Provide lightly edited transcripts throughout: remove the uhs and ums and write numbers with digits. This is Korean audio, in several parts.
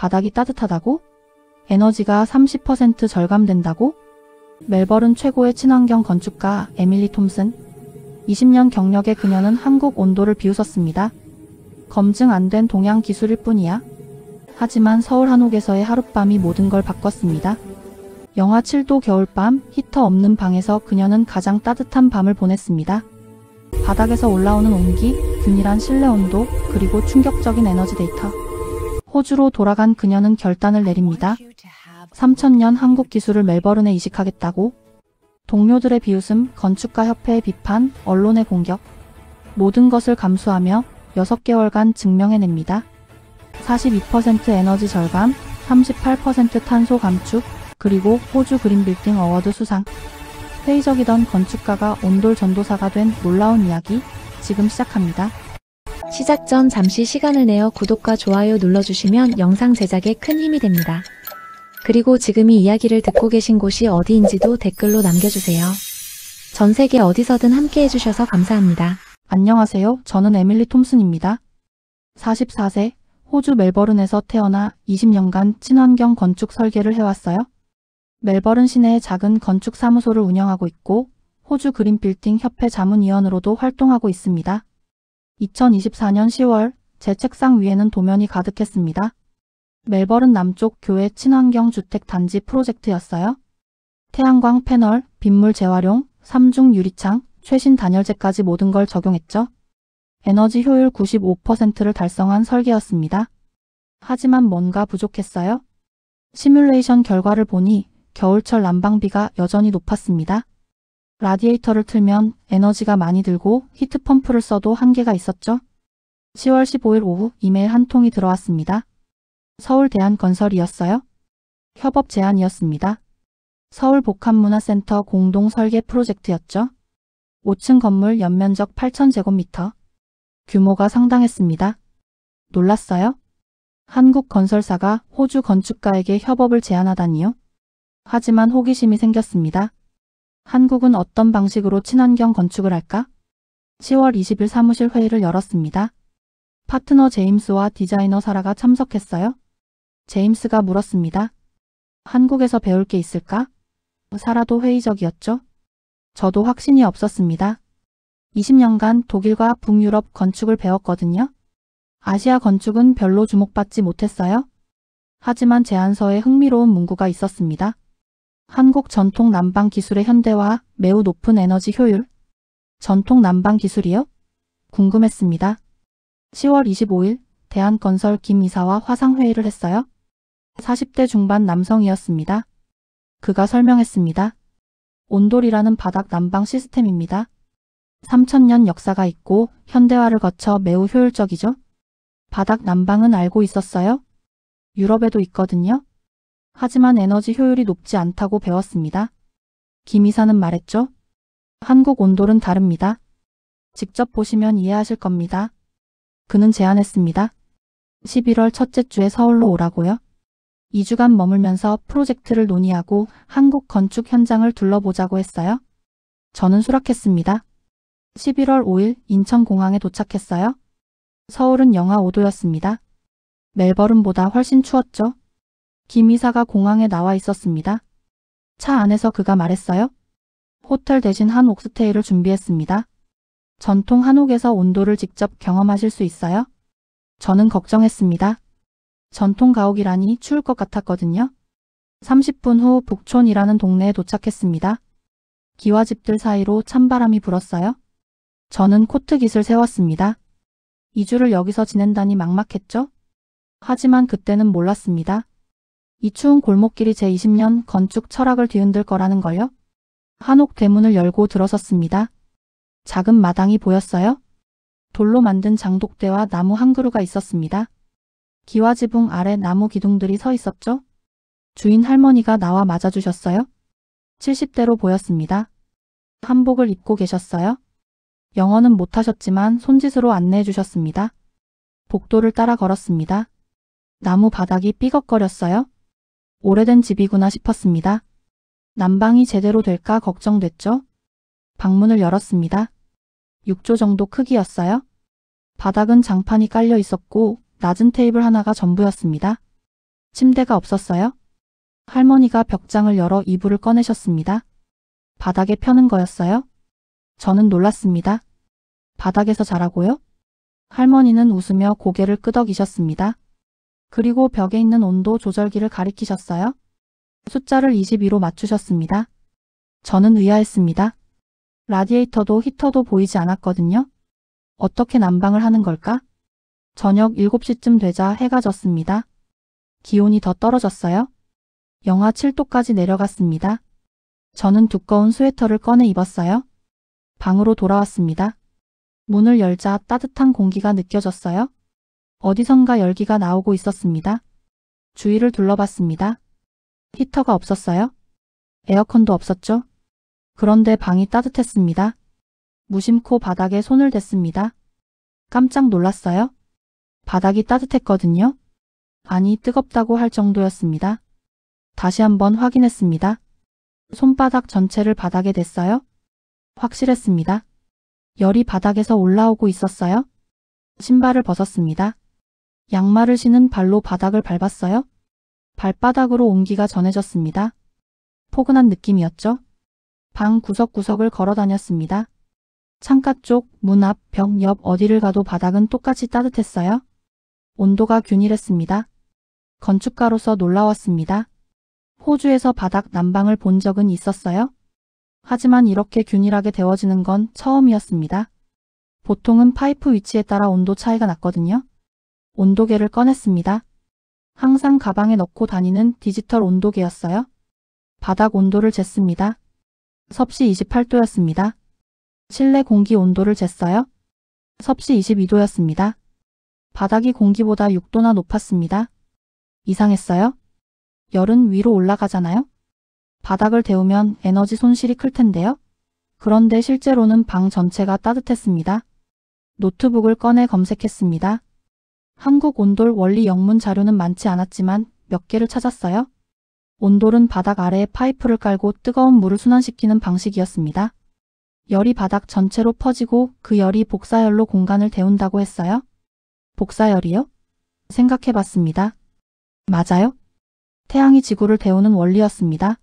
바닥이 따뜻하다고? 에너지가 30% 절감된다고? 멜버른 최고의 친환경 건축가 에밀리 톰슨. 20년 경력의 그녀는 한국 온도를 비웃었습니다. 검증 안 된 동양 기술일 뿐이야. 하지만 서울 한옥에서의 하룻밤이 모든 걸 바꿨습니다. 영하 7도 겨울밤, 히터 없는 방에서 그녀는 가장 따뜻한 밤을 보냈습니다. 바닥에서 올라오는 온기, 균일한 실내 온도, 그리고 충격적인 에너지 데이터. 호주로 돌아간 그녀는 결단을 내립니다. 3000년 한국 기술을 멜버른에 이식하겠다고. 동료들의 비웃음, 건축가 협회의 비판, 언론의 공격. 모든 것을 감수하며 6개월간 증명해냅니다. 42% 에너지 절감, 38% 탄소 감축, 그리고 호주 그린빌딩 어워드 수상. 회의적이던 건축가가 온돌 전도사가 된 놀라운 이야기, 지금 시작합니다. 시작 전 잠시 시간을 내어 구독과 좋아요 눌러주시면 영상 제작에 큰 힘이 됩니다. 그리고 지금 이 이야기를 듣고 계신 곳이 어디인지도 댓글로 남겨주세요. 전 세계 어디서든 함께 해주셔서 감사합니다. 안녕하세요. 저는 에밀리 톰슨입니다. 44세, 호주 멜버른에서 태어나 20년간 친환경 건축 설계를 해왔어요. 멜버른 시내에 작은 건축 사무소를 운영하고 있고 호주 그린빌딩 협회 자문위원으로도 활동하고 있습니다. 2024년 10월 제 책상 위에는 도면이 가득했습니다. 멜버른 남쪽 교외 친환경 주택 단지 프로젝트였어요. 태양광 패널, 빗물 재활용, 3중 유리창, 최신 단열재까지 모든 걸 적용했죠. 에너지 효율 95%를 달성한 설계였습니다. 하지만 뭔가 부족했어요. 시뮬레이션 결과를 보니 겨울철 난방비가 여전히 높았습니다. 라디에이터를 틀면 에너지가 많이 들고 히트펌프를 써도 한계가 있었죠. 10월 15일 오후 이메일 한 통이 들어왔습니다. 서울대한건설이었어요. 협업 제안이었습니다. 서울복합문화센터 공동설계 프로젝트였죠. 5층 건물 연면적 8,000제곱미터. 규모가 상당했습니다. 놀랐어요? 한국 건설사가 호주 건축가에게 협업을 제안하다니요? 하지만 호기심이 생겼습니다. 한국은 어떤 방식으로 친환경 건축을 할까? 10월 20일 사무실 회의를 열었습니다. 파트너 제임스와 디자이너 사라가 참석했어요. 제임스가 물었습니다. 한국에서 배울 게 있을까? 사라도 회의적이었죠. 저도 확신이 없었습니다. 20년간 독일과 북유럽 건축을 배웠거든요. 아시아 건축은 별로 주목받지 못했어요. 하지만 제안서에 흥미로운 문구가 있었습니다. 한국 전통 난방 기술의 현대화, 매우 높은 에너지 효율. 전통 난방 기술이요? 궁금했습니다. 10월 25일 대한건설 김 이사와 화상회의를 했어요. 40대 중반 남성이었습니다. 그가 설명했습니다. 온돌이라는 바닥 난방 시스템입니다. 3000년 역사가 있고 현대화를 거쳐 매우 효율적이죠. 바닥 난방은 알고 있었어요? 유럽에도 있거든요. 하지만 에너지 효율이 높지 않다고 배웠습니다. 김 이사는 말했죠. 한국 온돌은 다릅니다. 직접 보시면 이해하실 겁니다. 그는 제안했습니다. 11월 첫째 주에 서울로 오라고요. 2주간 머물면서 프로젝트를 논의하고 한국 건축 현장을 둘러보자고 했어요. 저는 수락했습니다. 11월 5일 인천공항에 도착했어요. 서울은 영하 5도였습니다. 멜버른보다 훨씬 추웠죠. 김 이사가 공항에 나와 있었습니다. 차 안에서 그가 말했어요. 호텔 대신 한 옥스테이를 준비했습니다. 전통 한옥에서 온도를 직접 경험하실 수 있어요? 저는 걱정했습니다. 전통 가옥이라니 추울 것 같았거든요. 30분 후 북촌이라는 동네에 도착했습니다. 기와집들 사이로 찬바람이 불었어요. 저는 코트깃을 세웠습니다. 2주를 여기서 지낸다니 막막했죠? 하지만 그때는 몰랐습니다. 이 추운 골목길이 제 20년 건축 철학을 뒤흔들 거라는 걸요. 한옥 대문을 열고 들어섰습니다. 작은 마당이 보였어요. 돌로 만든 장독대와 나무 한 그루가 있었습니다. 기와지붕 아래 나무 기둥들이 서 있었죠. 주인 할머니가 나와 맞아주셨어요. 70대로 보였습니다. 한복을 입고 계셨어요. 영어는 못하셨지만 손짓으로 안내해 주셨습니다. 복도를 따라 걸었습니다. 나무 바닥이 삐걱거렸어요. 오래된 집이구나 싶었습니다. 난방이 제대로 될까 걱정됐죠. 방문을 열었습니다. 6조 정도 크기였어요. 바닥은 장판이 깔려 있었고 낮은 테이블 하나가 전부였습니다. 침대가 없었어요? 할머니가 벽장을 열어 이불을 꺼내셨습니다. 바닥에 펴는 거였어요? 저는 놀랐습니다. 바닥에서 자라고요? 할머니는 웃으며 고개를 끄덕이셨습니다. 그리고 벽에 있는 온도 조절기를 가리키셨어요. 숫자를 22로 맞추셨습니다. 저는 의아했습니다. 라디에이터도 히터도 보이지 않았거든요. 어떻게 난방을 하는 걸까? 저녁 7시쯤 되자 해가 졌습니다. 기온이 더 떨어졌어요. 영하 7도까지 내려갔습니다. 저는 두꺼운 스웨터를 꺼내 입었어요. 방으로 돌아왔습니다. 문을 열자 따뜻한 공기가 느껴졌어요. 어디선가 열기가 나오고 있었습니다. 주위를 둘러봤습니다. 히터가 없었어요. 에어컨도 없었죠. 그런데 방이 따뜻했습니다. 무심코 바닥에 손을 댔습니다. 깜짝 놀랐어요. 바닥이 따뜻했거든요. 아니, 뜨겁다고 할 정도였습니다. 다시 한번 확인했습니다. 손바닥 전체를 바닥에 댔어요. 확실했습니다. 열이 바닥에서 올라오고 있었어요. 신발을 벗었습니다. 양말을 신은 발로 바닥을 밟았어요. 발바닥으로 온기가 전해졌습니다. 포근한 느낌이었죠. 방 구석구석을 걸어 다녔습니다. 창가 쪽, 문 앞, 벽 옆 어디를 가도 바닥은 똑같이 따뜻했어요. 온도가 균일했습니다. 건축가로서 놀라웠습니다. 호주에서 바닥 난방을 본 적은 있었어요. 하지만 이렇게 균일하게 데워지는 건 처음이었습니다. 보통은 파이프 위치에 따라 온도 차이가 났거든요. 온도계를 꺼냈습니다. 항상 가방에 넣고 다니는 디지털 온도계였어요. 바닥 온도를 쟀습니다. 섭씨 28도였습니다. 실내 공기 온도를 쟀어요. 섭씨 22도였습니다. 바닥이 공기보다 6도나 높았습니다. 이상했어요? 열은 위로 올라가잖아요? 바닥을 데우면 에너지 손실이 클 텐데요? 그런데 실제로는 방 전체가 따뜻했습니다. 노트북을 꺼내 검색했습니다. 한국 온돌 원리 영문 자료는 많지 않았지만 몇 개를 찾았어요. 온돌은 바닥 아래에 파이프를 깔고 뜨거운 물을 순환시키는 방식이었습니다. 열이 바닥 전체로 퍼지고 그 열이 복사열로 공간을 데운다고 했어요. 복사열이요? 생각해봤습니다. 맞아요? 태양이 지구를 데우는 원리였습니다.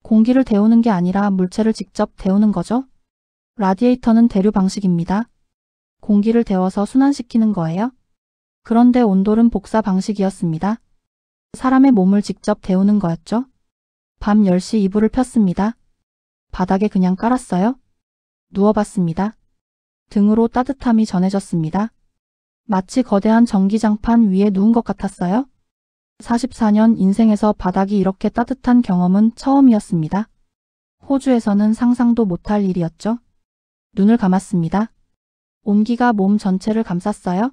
공기를 데우는 게 아니라 물체를 직접 데우는 거죠. 라디에이터는 대류 방식입니다. 공기를 데워서 순환시키는 거예요. 그런데 온돌은 복사 방식이었습니다. 사람의 몸을 직접 데우는 거였죠. 밤 10시 이불을 폈습니다. 바닥에 그냥 깔았어요. 누워봤습니다. 등으로 따뜻함이 전해졌습니다. 마치 거대한 전기장판 위에 누운 것 같았어요. 44년 인생에서 바닥이 이렇게 따뜻한 경험은 처음이었습니다. 호주에서는 상상도 못할 일이었죠. 눈을 감았습니다. 온기가 몸 전체를 감쌌어요.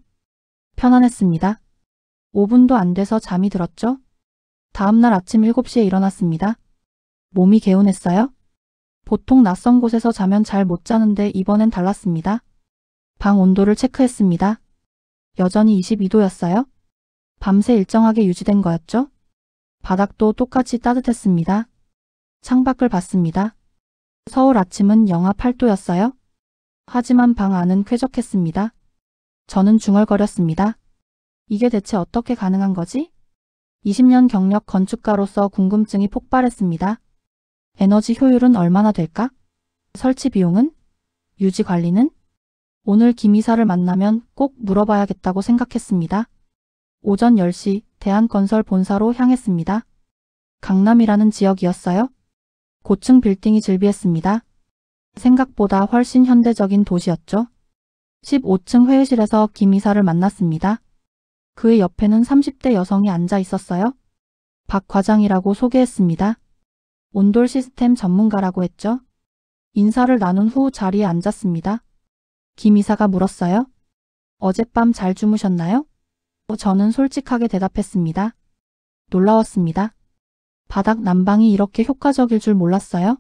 편안했습니다. 5분도 안 돼서 잠이 들었죠. 다음날 아침 7시에 일어났습니다. 몸이 개운했어요. 보통 낯선 곳에서 자면 잘 못 자는데 이번엔 달랐습니다. 방 온도를 체크했습니다. 여전히 22도였어요. 밤새 일정하게 유지된 거였죠. 바닥도 똑같이 따뜻했습니다. 창밖을 봤습니다. 서울 아침은 영하 8도였어요. 하지만 방 안은 쾌적했습니다. 저는 중얼거렸습니다. 이게 대체 어떻게 가능한 거지? 20년 경력 건축가로서 궁금증이 폭발했습니다. 에너지 효율은 얼마나 될까? 설치 비용은? 유지 관리는? 오늘 김 이사를 만나면 꼭 물어봐야겠다고 생각했습니다. 오전 10시 대한건설 본사로 향했습니다. 강남이라는 지역이었어요. 고층 빌딩이 즐비했습니다. 생각보다 훨씬 현대적인 도시였죠. 15층 회의실에서 김 이사를 만났습니다. 그의 옆에는 30대 여성이 앉아 있었어요. 박 과장이라고 소개했습니다. 온돌 시스템 전문가라고 했죠. 인사를 나눈 후 자리에 앉았습니다. 김 이사가 물었어요. 어젯밤 잘 주무셨나요? 저는 솔직하게 대답했습니다. 놀라웠습니다. 바닥 난방이 이렇게 효과적일 줄 몰랐어요.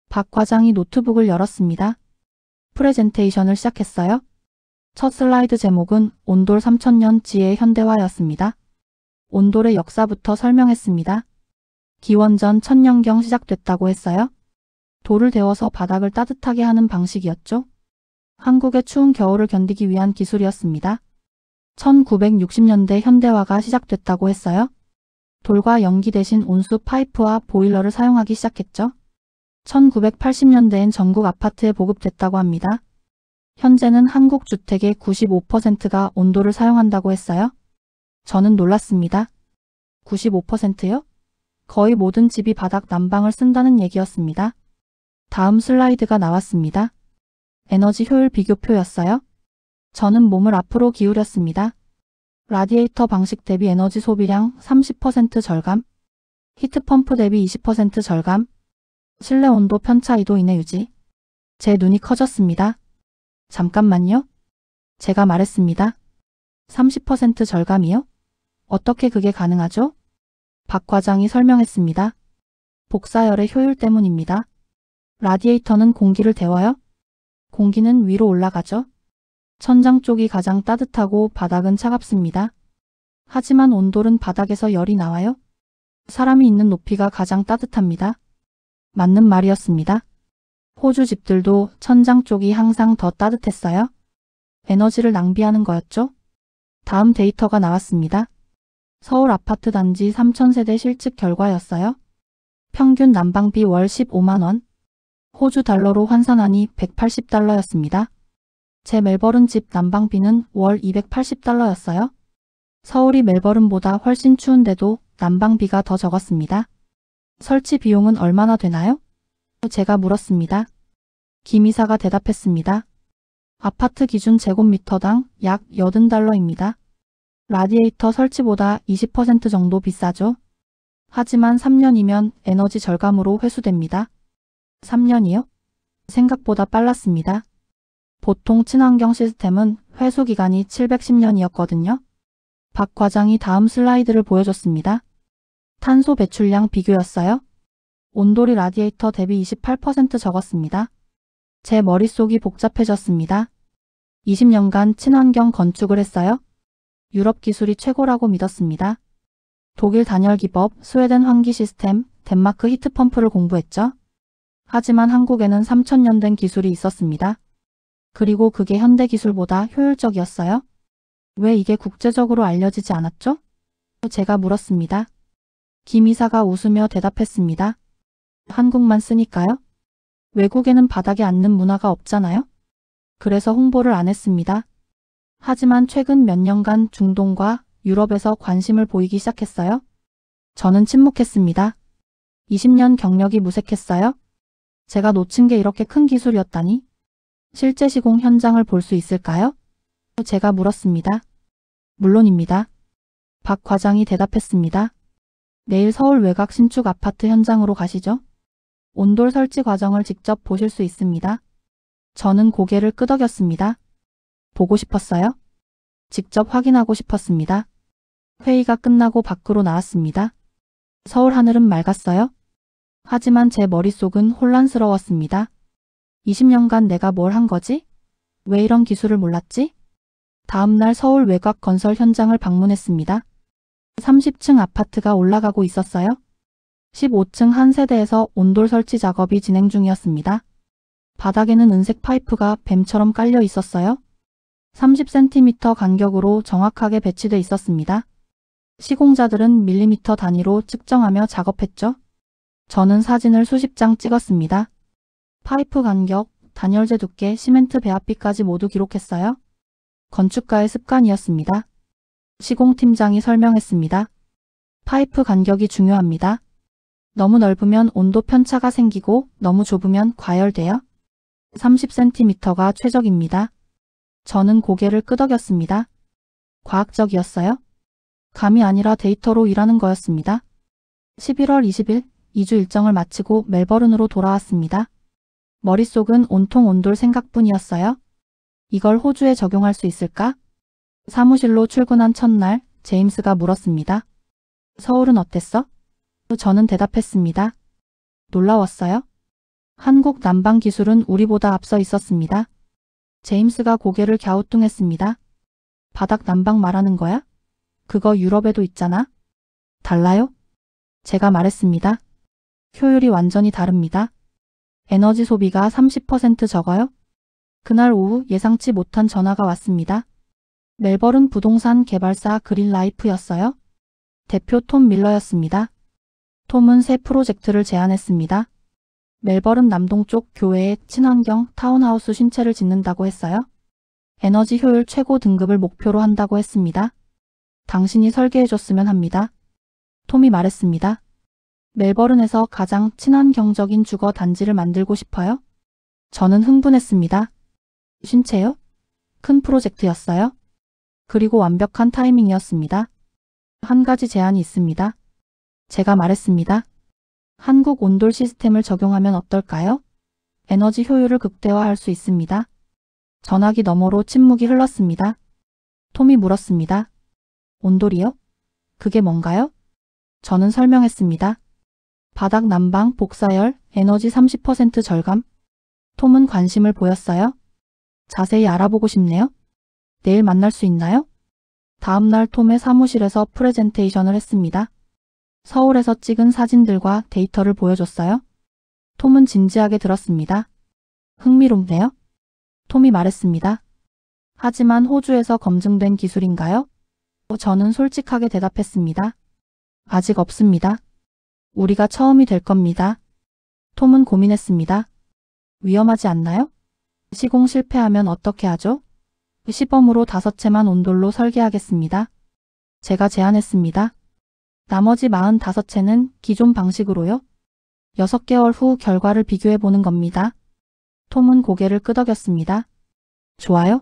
박 과장이 노트북을 열었습니다. 프레젠테이션을 시작했어요. 첫 슬라이드 제목은 온돌 3000년 지의 현대화였습니다. 온돌의 역사부터 설명했습니다. 기원전 1000년경 시작됐다고 했어요. 돌을 데워서 바닥을 따뜻하게 하는 방식이었죠. 한국의 추운 겨울을 견디기 위한 기술이었습니다. 1960년대 현대화가 시작됐다고 했어요. 돌과 연기 대신 온수 파이프와 보일러를 사용하기 시작했죠. 1980년대엔 전국 아파트에 보급됐다고 합니다. 현재는 한국 주택의 95%가 온돌을 사용한다고 했어요. 저는 놀랐습니다. 95%요? 거의 모든 집이 바닥 난방을 쓴다는 얘기였습니다. 다음 슬라이드가 나왔습니다. 에너지 효율 비교표였어요. 저는 몸을 앞으로 기울였습니다. 라디에이터 방식 대비 에너지 소비량 30% 절감, 히트펌프 대비 20% 절감, 실내 온도 편차 2도 이내 유지. 제 눈이 커졌습니다. 잠깐만요. 제가 말했습니다. 30% 절감이요? 어떻게 그게 가능하죠? 박 과장이 설명했습니다. 복사열의 효율 때문입니다. 라디에이터는 공기를 데워요. 공기는 위로 올라가죠. 천장 쪽이 가장 따뜻하고 바닥은 차갑습니다. 하지만 온돌은 바닥에서 열이 나와요. 사람이 있는 높이가 가장 따뜻합니다. 맞는 말이었습니다. 호주 집들도 천장 쪽이 항상 더 따뜻했어요. 에너지를 낭비하는 거였죠. 다음 데이터가 나왔습니다. 서울 아파트 단지 3,000세대 실측 결과였어요. 평균 난방비 월 15만 원. 호주 달러로 환산하니 180달러였습니다. 제 멜버른 집 난방비는 월 280달러였어요. 서울이 멜버른보다 훨씬 추운데도 난방비가 더 적었습니다. 설치 비용은 얼마나 되나요? 제가 물었습니다. 김이사가 대답했습니다. 아파트 기준 제곱미터당 약 80달러입니다. 라디에이터 설치보다 20% 정도 비싸죠. 하지만 3년이면 에너지 절감으로 회수됩니다. 3년이요? 생각보다 빨랐습니다. 보통 친환경 시스템은 회수 기간이 710년이었거든요. 박 과장이 다음 슬라이드를 보여줬습니다. 탄소 배출량 비교였어요. 온돌이 라디에이터 대비 28% 적었습니다. 제 머릿속이 복잡해졌습니다. 20년간 친환경 건축을 했어요. 유럽 기술이 최고라고 믿었습니다. 독일 단열 기법, 스웨덴 환기 시스템, 덴마크 히트펌프를 공부했죠. 하지만 한국에는 3000년 된 기술이 있었습니다. 그리고 그게 현대 기술보다 효율적이었어요. 왜 이게 국제적으로 알려지지 않았죠? 제가 물었습니다. 김 이사가 웃으며 대답했습니다. 한국만 쓰니까요? 외국에는 바닥에 앉는 문화가 없잖아요? 그래서 홍보를 안 했습니다. 하지만 최근 몇 년간 중동과 유럽에서 관심을 보이기 시작했어요. 저는 침묵했습니다. 20년 경력이 무색했어요. 제가 놓친 게 이렇게 큰 기술이었다니? 실제 시공 현장을 볼 수 있을까요? 제가 물었습니다. 물론입니다. 박 과장이 대답했습니다. 내일 서울 외곽 신축 아파트 현장으로 가시죠. 온돌 설치 과정을 직접 보실 수 있습니다. 저는 고개를 끄덕였습니다. 보고 싶었어요? 직접 확인하고 싶었습니다. 회의가 끝나고 밖으로 나왔습니다. 서울 하늘은 맑았어요. 하지만 제 머릿속은 혼란스러웠습니다. 20년간 내가 뭘 한 거지? 왜 이런 기술을 몰랐지? 다음 날 서울 외곽 건설 현장을 방문했습니다. 30층 아파트가 올라가고 있었어요. 15층 한 세대에서 온돌 설치 작업이 진행 중이었습니다. 바닥에는 은색 파이프가 뱀처럼 깔려 있었어요. 30cm 간격으로 정확하게 배치돼 있었습니다. 시공자들은 밀리미터 단위로 측정하며 작업했죠. 저는 사진을 수십 장 찍었습니다. 파이프 간격, 단열재 두께, 시멘트 배합비까지 모두 기록했어요. 건축가의 습관이었습니다. 시공팀장이 설명했습니다. 파이프 간격이 중요합니다. 너무 넓으면 온도 편차가 생기고 너무 좁으면 과열돼요. 30cm가 최적입니다. 저는 고개를 끄덕였습니다. 과학적이었어요? 감이 아니라 데이터로 일하는 거였습니다. 11월 20일 2주 일정을 마치고 멜버른으로 돌아왔습니다. 머릿속은 온통 온돌 생각뿐이었어요. 이걸 호주에 적용할 수 있을까? 사무실로 출근한 첫날 제임스가 물었습니다. 서울은 어땠어? 저는 대답했습니다. 놀라웠어요. 한국 난방 기술은 우리보다 앞서 있었습니다. 제임스가 고개를 갸우뚱했습니다. 바닥 난방 말하는 거야? 그거 유럽에도 있잖아. 달라요? 제가 말했습니다. 효율이 완전히 다릅니다. 에너지 소비가 30% 적어요. 그날 오후 예상치 못한 전화가 왔습니다. 멜버른 부동산 개발사 그린라이프였어요. 대표 톰 밀러였습니다. 톰은 새 프로젝트를 제안했습니다. 멜버른 남동쪽 교외에 친환경 타운하우스 신체를 짓는다고 했어요. 에너지 효율 최고 등급을 목표로 한다고 했습니다. 당신이 설계해줬으면 합니다. 톰이 말했습니다. 멜버른에서 가장 친환경적인 주거 단지를 만들고 싶어요? 저는 흥분했습니다. 신체요? 큰 프로젝트였어요? 그리고 완벽한 타이밍이었습니다. 한 가지 제안이 있습니다. 제가 말했습니다. 한국 온돌 시스템을 적용하면 어떨까요? 에너지 효율을 극대화할 수 있습니다. 전화기 너머로 침묵이 흘렀습니다. 톰이 물었습니다. 온돌이요? 그게 뭔가요? 저는 설명했습니다. 바닥 난방, 복사열, 에너지 30% 절감. 톰은 관심을 보였어요. 자세히 알아보고 싶네요. 내일 만날 수 있나요? 다음 날 톰의 사무실에서 프레젠테이션을 했습니다. 서울에서 찍은 사진들과 데이터를 보여줬어요. 톰은 진지하게 들었습니다. 흥미롭네요. 톰이 말했습니다. 하지만 호주에서 검증된 기술인가요? 저는 솔직하게 대답했습니다. 아직 없습니다. 우리가 처음이 될 겁니다. 톰은 고민했습니다. 위험하지 않나요? 시공 실패하면 어떻게 하죠? 시범으로 5채만 온돌로 설계하겠습니다. 제가 제안했습니다. 나머지 45채는 기존 방식으로요. 6개월 후 결과를 비교해 보는 겁니다. 톰은 고개를 끄덕였습니다. 좋아요.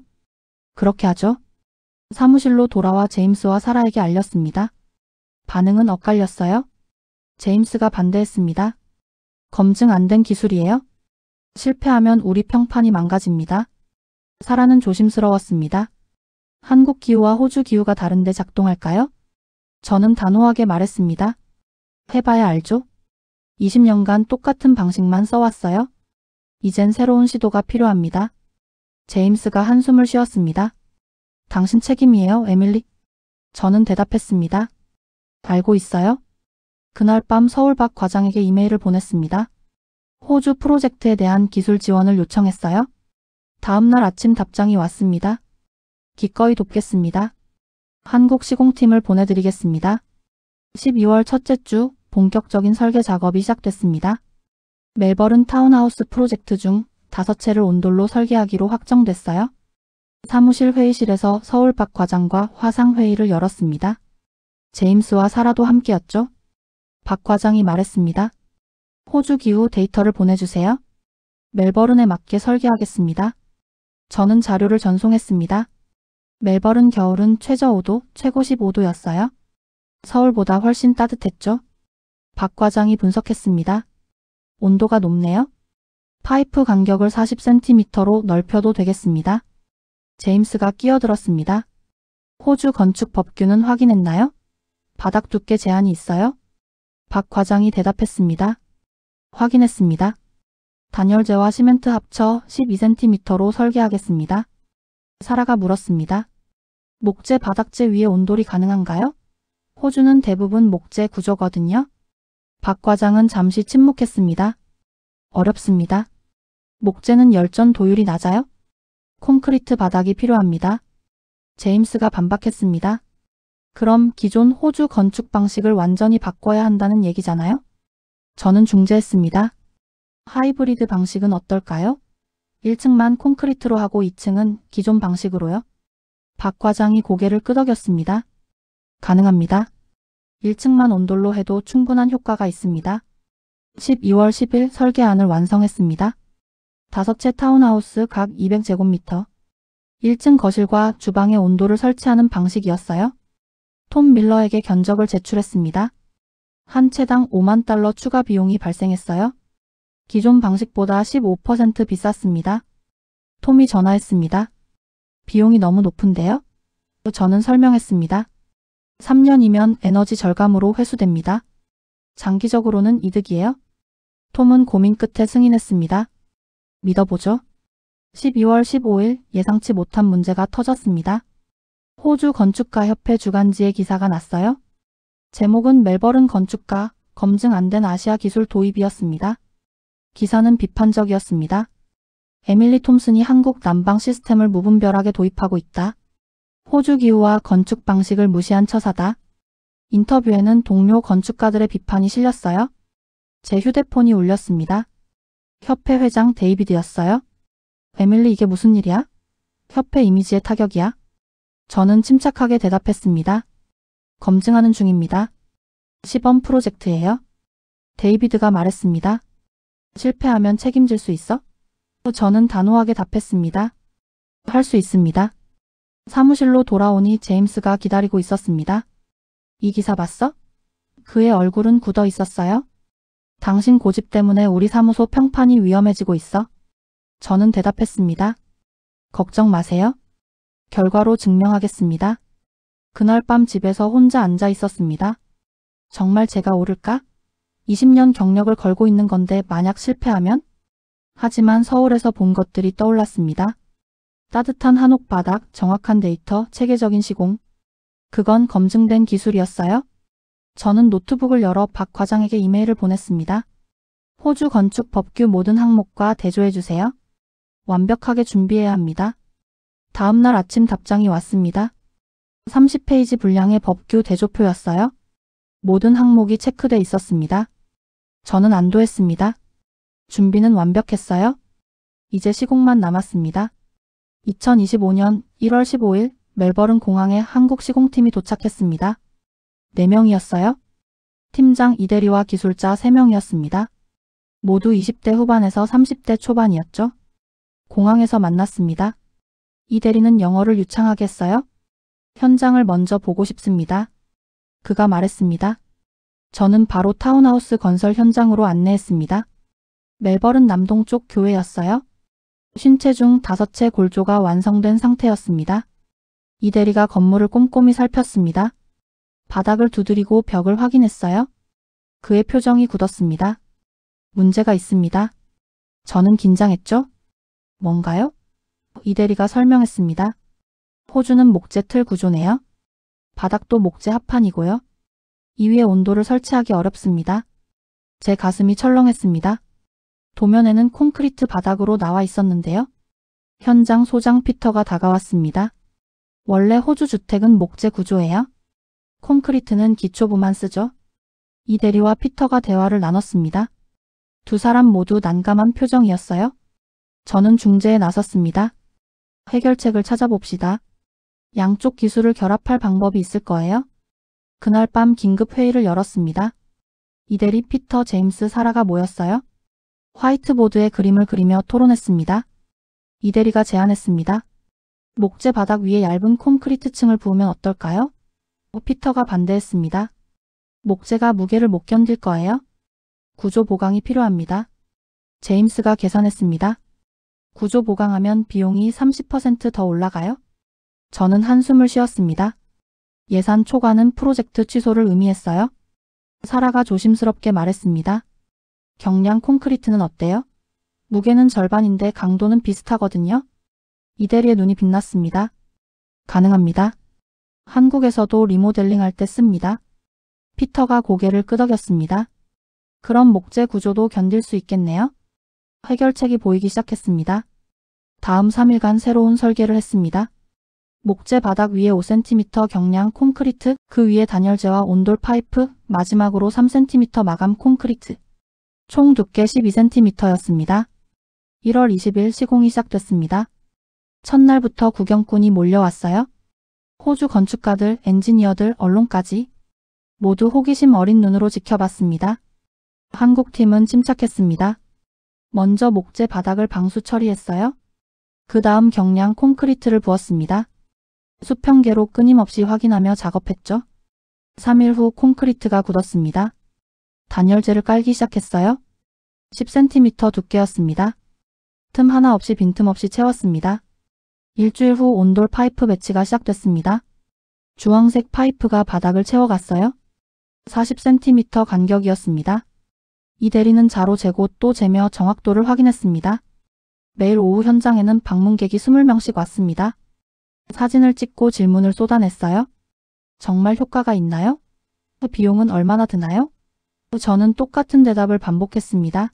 그렇게 하죠. 사무실로 돌아와 제임스와 사라에게 알렸습니다. 반응은 엇갈렸어요. 제임스가 반대했습니다. 검증 안 된 기술이에요? 실패하면 우리 평판이 망가집니다. 사라는 조심스러웠습니다. 한국 기후와 호주 기후가 다른데 작동할까요? 저는 단호하게 말했습니다. 해봐야 알죠? 20년간 똑같은 방식만 써왔어요. 이젠 새로운 시도가 필요합니다. 제임스가 한숨을 쉬었습니다. 당신 책임이에요, 에밀리? 저는 대답했습니다. 알고 있어요? 그날 밤 서울 박 과장에게 이메일을 보냈습니다. 호주 프로젝트에 대한 기술 지원을 요청했어요. 다음 날 아침 답장이 왔습니다. 기꺼이 돕겠습니다. 한국 시공팀을 보내드리겠습니다. 12월 첫째 주 본격적인 설계 작업이 시작됐습니다. 멜버른 타운하우스 프로젝트 중 5채를 온돌로 설계하기로 확정됐어요. 사무실 회의실에서 서울 박 과장과 화상회의를 열었습니다. 제임스와 사라도 함께였죠. 박 과장이 말했습니다. 호주 기후 데이터를 보내주세요. 멜버른에 맞게 설계하겠습니다. 저는 자료를 전송했습니다. 멜버른 겨울은 최저 5도, 최고 15도였어요. 서울보다 훨씬 따뜻했죠. 박 과장이 분석했습니다. 온도가 높네요. 파이프 간격을 40cm로 넓혀도 되겠습니다. 제임스가 끼어들었습니다. 호주 건축 법규는 확인했나요? 바닥 두께 제한이 있어요? 박 과장이 대답했습니다. 확인했습니다. 단열재와 시멘트 합쳐 12cm로 설계하겠습니다. 사라가 물었습니다. 목재 바닥재 위에 온돌이 가능한가요? 호주는 대부분 목재 구조거든요. 박 과장은 잠시 침묵했습니다. 어렵습니다. 목재는 열전 도율이 낮아요? 콘크리트 바닥이 필요합니다. 제임스가 반박했습니다. 그럼 기존 호주 건축 방식을 완전히 바꿔야 한다는 얘기잖아요? 저는 중재했습니다. 하이브리드 방식은 어떨까요? 1층만 콘크리트로 하고 2층은 기존 방식으로요. 박 과장이 고개를 끄덕였습니다. 가능합니다. 1층만 온돌로 해도 충분한 효과가 있습니다. 12월 10일 설계안을 완성했습니다. 5채 타운하우스 각 200제곱미터. 1층 거실과 주방에 온돌을 설치하는 방식이었어요. 톰 밀러에게 견적을 제출했습니다. 한 채당 $50,000 추가 비용이 발생했어요. 기존 방식보다 15% 비쌌습니다. 톰이 전화했습니다. 비용이 너무 높은데요? 저는 설명했습니다. 3년이면 에너지 절감으로 회수됩니다. 장기적으로는 이득이에요. 톰은 고민 끝에 승인했습니다. 믿어보죠. 12월 15일 예상치 못한 문제가 터졌습니다. 호주 건축가 협회 주간지에 기사가 났어요. 제목은 멜버른 건축가 검증 안 된 아시아 기술 도입이었습니다. 기사는 비판적이었습니다. 에밀리 톰슨이 한국 난방 시스템을 무분별하게 도입하고 있다. 호주 기후와 건축 방식을 무시한 처사다. 인터뷰에는 동료 건축가들의 비판이 실렸어요. 제 휴대폰이 울렸습니다. 협회 회장 데이비드였어요. 에밀리, 이게 무슨 일이야? 협회 이미지에 타격이야? 저는 침착하게 대답했습니다. 검증하는 중입니다. 시범 프로젝트예요. 데이비드가 말했습니다. 실패하면 책임질 수 있어? 저는 단호하게 답했습니다. 할 수 있습니다. 사무실로 돌아오니 제임스가 기다리고 있었습니다. 이 기사 봤어? 그의 얼굴은 굳어 있었어요. 당신 고집 때문에 우리 사무소 평판이 위험해지고 있어. 저는 대답했습니다. 걱정 마세요. 결과로 증명하겠습니다. 그날 밤 집에서 혼자 앉아 있었습니다. 정말 제가 오를까? 20년 경력을 걸고 있는 건데 만약 실패하면? 하지만 서울에서 본 것들이 떠올랐습니다. 따뜻한 한옥 바닥, 정확한 데이터, 체계적인 시공. 그건 검증된 기술이었어요. 저는 노트북을 열어 박 과장에게 이메일을 보냈습니다. 호주 건축 법규 모든 항목과 대조해주세요. 완벽하게 준비해야 합니다. 다음 날 아침 답장이 왔습니다. 30페이지 분량의 법규 대조표였어요. 모든 항목이 체크돼 있었습니다. 저는 안도했습니다. 준비는 완벽했어요. 이제 시공만 남았습니다. 2025년 1월 15일 멜버른 공항에 한국 시공팀이 도착했습니다. 4명이었어요. 팀장 이대리와 기술자 3명이었습니다. 모두 20대 후반에서 30대 초반이었죠. 공항에서 만났습니다. 이대리는 영어를 유창하게 했어요. 현장을 먼저 보고 싶습니다. 그가 말했습니다. 저는 바로 타운하우스 건설 현장으로 안내했습니다. 멜버른 남동쪽 교회였어요. 50채 중 5채 골조가 완성된 상태였습니다. 이대리가 건물을 꼼꼼히 살폈습니다. 바닥을 두드리고 벽을 확인했어요. 그의 표정이 굳었습니다. 문제가 있습니다. 저는 긴장했죠? 뭔가요? 이대리가 설명했습니다. 호주는 목재 틀 구조네요. 바닥도 목재 합판이고요. 이 위에 온도를 설치하기 어렵습니다. 제 가슴이 철렁했습니다. 도면에는 콘크리트 바닥으로 나와 있었는데요. 현장 소장 피터가 다가왔습니다. 원래 호주 주택은 목재 구조예요. 콘크리트는 기초부만 쓰죠. 이대리와 피터가 대화를 나눴습니다. 두 사람 모두 난감한 표정이었어요. 저는 중재에 나섰습니다. 해결책을 찾아봅시다. 양쪽 기술을 결합할 방법이 있을 거예요. 그날 밤 긴급 회의를 열었습니다. 이대리, 피터, 제임스, 사라가 모였어요. 화이트보드에 그림을 그리며 토론했습니다. 이대리가 제안했습니다. 목재 바닥 위에 얇은 콘크리트 층을 부으면 어떨까요? 피터가 반대했습니다. 목재가 무게를 못 견딜 거예요. 구조 보강이 필요합니다. 제임스가 계산했습니다. 구조 보강하면 비용이 30% 더 올라가요? 저는 한숨을 쉬었습니다. 예산 초과는 프로젝트 취소를 의미했어요. 사라가 조심스럽게 말했습니다. 경량 콘크리트는 어때요? 무게는 절반인데 강도는 비슷하거든요. 이대리의 눈이 빛났습니다. 가능합니다. 한국에서도 리모델링 할 때 씁니다. 피터가 고개를 끄덕였습니다. 그럼 목재 구조도 견딜 수 있겠네요. 해결책이 보이기 시작했습니다. 다음 3일간 새로운 설계를 했습니다. 목재 바닥 위에 5cm 경량 콘크리트, 그 위에 단열재와 온돌 파이프, 마지막으로 3cm 마감 콘크리트. 총 두께 12cm였습니다. 1월 20일 시공이 시작됐습니다. 첫날부터 구경꾼이 몰려왔어요. 호주 건축가들, 엔지니어들, 언론까지 모두 호기심 어린 눈으로 지켜봤습니다. 한국팀은 침착했습니다. 먼저 목재 바닥을 방수 처리했어요. 그 다음 경량 콘크리트를 부었습니다. 수평계로 끊임없이 확인하며 작업했죠. 3일 후 콘크리트가 굳었습니다. 단열재를 깔기 시작했어요. 10cm 두께였습니다. 틈 하나 없이 빈틈없이 채웠습니다. 일주일 후 온돌 파이프 배치가 시작됐습니다. 주황색 파이프가 바닥을 채워갔어요. 40cm 간격이었습니다. 이대리는 자로 재고 또 재며 정확도를 확인했습니다. 매일 오후 현장에는 방문객이 20명씩 왔습니다. 사진을 찍고 질문을 쏟아냈어요. 정말 효과가 있나요? 비용은 얼마나 드나요? 저는 똑같은 대답을 반복했습니다.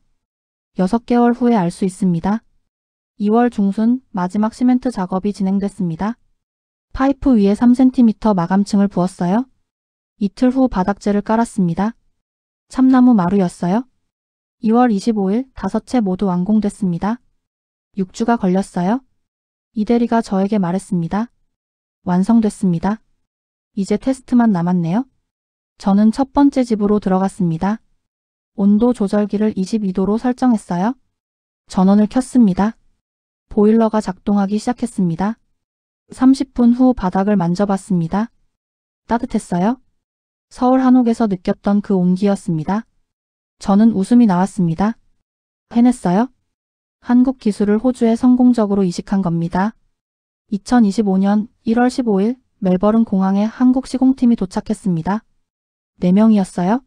6개월 후에 알 수 있습니다. 2월 중순 마지막 시멘트 작업이 진행됐습니다. 파이프 위에 3cm 마감층을 부었어요. 이틀 후 바닥재를 깔았습니다. 참나무 마루였어요. 2월 25일 5채 모두 완공됐습니다. 6주가 걸렸어요. 이대리가 저에게 말했습니다. 완성됐습니다. 이제 테스트만 남았네요. 저는 첫 번째 집으로 들어갔습니다. 온도 조절기를 22도로 설정했어요. 전원을 켰습니다. 보일러가 작동하기 시작했습니다. 30분 후 바닥을 만져봤습니다. 따뜻했어요. 서울 한옥에서 느꼈던 그 온기였습니다. 저는 웃음이 나왔습니다. 해냈어요. 한국 기술을 호주에 성공적으로 이식한 겁니다. 2025년 1월 15일 멜버른 공항에 한국 시공팀이 도착했습니다. 4명이었어요.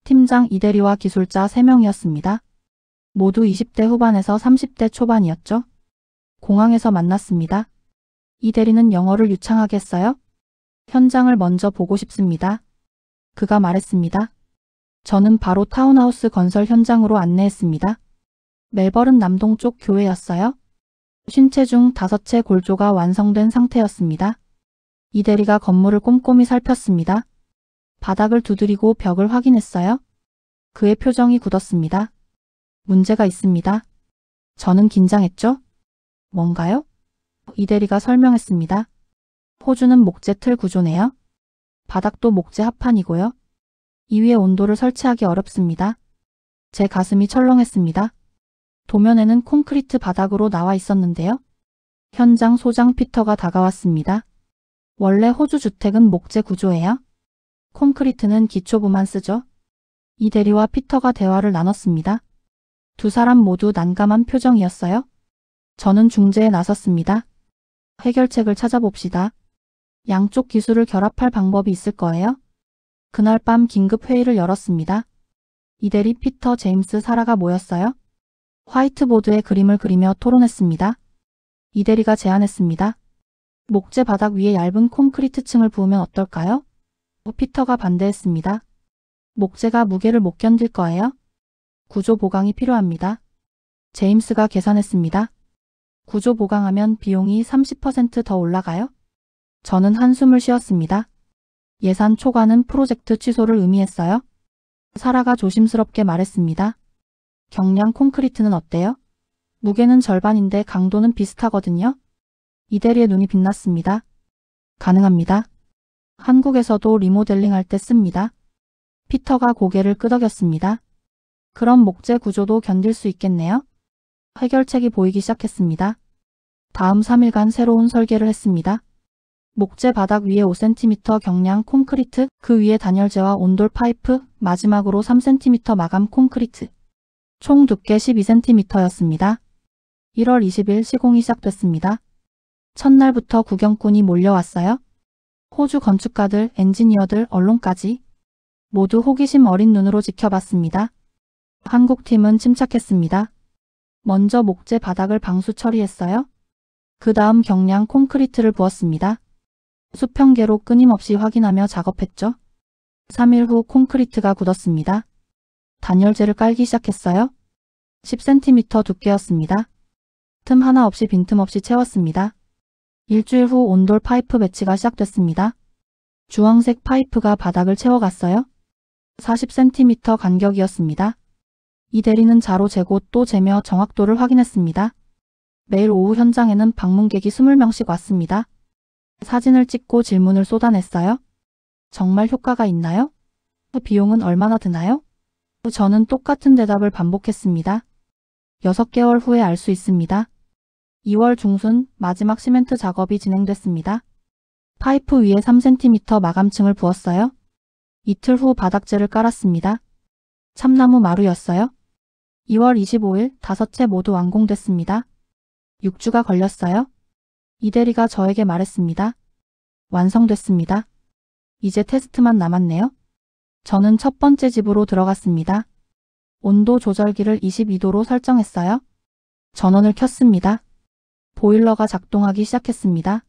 팀장 이대리와 기술자 3명이었습니다. 모두 20대 후반에서 30대 초반이었죠. 공항에서 만났습니다. 이대리는 영어를 유창하게 했어요. 현장을 먼저 보고 싶습니다. 그가 말했습니다. 저는 바로 타운하우스 건설 현장으로 안내했습니다. 멜버른 남동쪽 교회였어요. 50채 중 5채 골조가 완성된 상태였습니다. 이대리가 건물을 꼼꼼히 살폈습니다. 바닥을 두드리고 벽을 확인했어요. 그의 표정이 굳었습니다. 문제가 있습니다. 저는 긴장했죠? 뭔가요? 이대리가 설명했습니다. 호주는 목재 틀 구조네요. 바닥도 목재 합판이고요. 이 위에 온도를 설치하기 어렵습니다. 제 가슴이 철렁했습니다. 도면에는 콘크리트 바닥으로 나와 있었는데요. 현장 소장 피터가 다가왔습니다. 원래 호주 주택은 목재 구조예요. 콘크리트는 기초부만 쓰죠. 이대리와 피터가 대화를 나눴습니다. 두 사람 모두 난감한 표정이었어요. 저는 중재에 나섰습니다. 해결책을 찾아봅시다. 양쪽 기술을 결합할 방법이 있을 거예요. 그날 밤 긴급 회의를 열었습니다. 이대리, 피터, 제임스, 사라가 모였어요. 화이트보드에 그림을 그리며 토론했습니다. 이대리가 제안했습니다. 목재 바닥 위에 얇은 콘크리트 층을 부으면 어떨까요? 피터가 반대했습니다. 목재가 무게를 못 견딜 거예요. 구조 보강이 필요합니다. 제임스가 계산했습니다. 구조 보강하면 비용이 30% 더 올라가요? 저는 한숨을 쉬었습니다. 예산 초과는 프로젝트 취소를 의미했어요. 사라가 조심스럽게 말했습니다. 경량 콘크리트는 어때요? 무게는 절반인데 강도는 비슷하거든요. 이대리의 눈이 빛났습니다. 가능합니다. 한국에서도 리모델링 할 때 씁니다. 피터가 고개를 끄덕였습니다. 그럼 목재 구조도 견딜 수 있겠네요. 해결책이 보이기 시작했습니다. 다음 3일간 새로운 설계를 했습니다. 목재 바닥 위에 5cm 경량 콘크리트, 그 위에 단열재와 온돌 파이프, 마지막으로 3cm 마감 콘크리트. 총 두께 12cm였습니다. 1월 20일 시공이 시작됐습니다. 첫날부터 구경꾼이 몰려왔어요. 호주 건축가들, 엔지니어들, 언론까지 모두 호기심 어린 눈으로 지켜봤습니다. 한국 팀은 침착했습니다. 먼저 목재 바닥을 방수 처리했어요. 그 다음 경량 콘크리트를 부었습니다. 수평계로 끊임없이 확인하며 작업했죠. 3일 후 콘크리트가 굳었습니다. 단열재를 깔기 시작했어요. 10cm 두께였습니다. 틈 하나 없이 빈틈없이 채웠습니다. 일주일 후 온돌 파이프 배치가 시작됐습니다. 주황색 파이프가 바닥을 채워갔어요. 40cm 간격이었습니다. 이대리는 자로 재고 또 재며 정확도를 확인했습니다. 매일 오후 현장에는 방문객이 20명씩 왔습니다. 사진을 찍고 질문을 쏟아냈어요. 정말 효과가 있나요? 비용은 얼마나 드나요? 저는 똑같은 대답을 반복했습니다. 6개월 후에 알 수 있습니다. 2월 중순 마지막 시멘트 작업이 진행됐습니다. 파이프 위에 3cm 마감층을 부었어요. 이틀 후 바닥재를 깔았습니다. 참나무 마루였어요. 2월 25일 5채 모두 완공됐습니다. 6주가 걸렸어요. 이대리가 저에게 말했습니다. 완성됐습니다. 이제 테스트만 남았네요. 저는 첫 번째 집으로 들어갔습니다. 온도 조절기를 22도로 설정했어요. 전원을 켰습니다. 보일러가 작동하기 시작했습니다.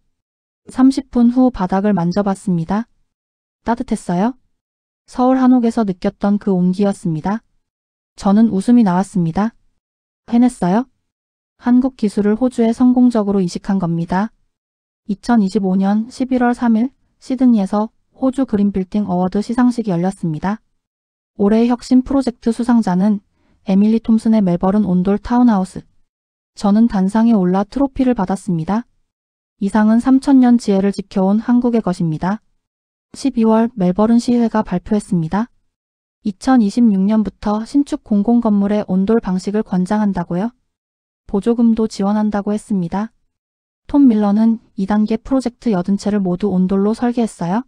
30분 후 바닥을 만져봤습니다. 따뜻했어요. 서울 한옥에서 느꼈던 그 온기였습니다. 저는 웃음이 나왔습니다. 해냈어요. 한국 기술을 호주에 성공적으로 이식한 겁니다. 2025년 11월 3일 시드니에서 호주 그린빌딩 어워드 시상식이 열렸습니다. 올해의 혁신 프로젝트 수상자는 에밀리 톰슨의 멜버른 온돌 타운하우스. 저는 단상에 올라 트로피를 받았습니다. 이 상은 3000년 지혜를 지켜온 한국의 것입니다. 12월 멜버른 시의회가 발표했습니다. 2026년부터 신축 공공건물의 온돌 방식을 권장한다고요? 보조금도 지원한다고 했습니다. 톰 밀러는 2단계 프로젝트 80채를 모두 온돌로 설계했어요.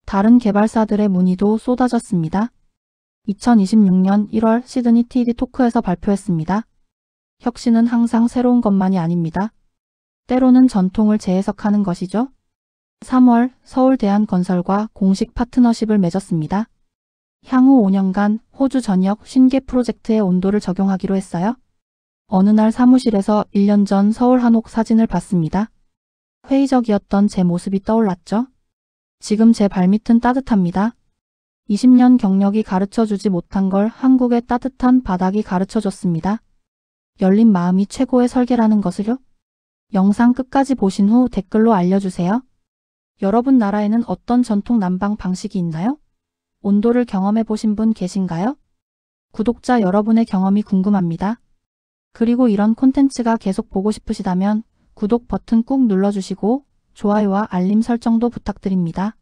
다른 개발사들의 문의도 쏟아졌습니다. 2026년 1월 시드니 TED 토크에서 발표했습니다. 혁신은 항상 새로운 것만이 아닙니다. 때로는 전통을 재해석하는 것이죠. 3월 서울대한건설과 공식 파트너십을 맺었습니다. 향후 5년간 호주 전역 50개 프로젝트의 온도를 적용하기로 했어요. 어느 날 사무실에서 1년 전 서울 한옥 사진을 봤습니다. 회의적이었던 제 모습이 떠올랐죠. 지금 제 발밑은 따뜻합니다. 20년 경력이 가르쳐주지 못한 걸 한국의 따뜻한 바닥이 가르쳐줬습니다. 열린 마음이 최고의 설계라는 것을요. 영상 끝까지 보신 후 댓글로 알려주세요. 여러분 나라에는 어떤 전통 난방 방식이 있나요? 온도를 경험해 보신 분 계신가요? 구독자 여러분의 경험이 궁금합니다. 그리고 이런 콘텐츠가 계속 보고 싶으시다면 구독 버튼 꾹 눌러주시고 좋아요와 알림 설정도 부탁드립니다.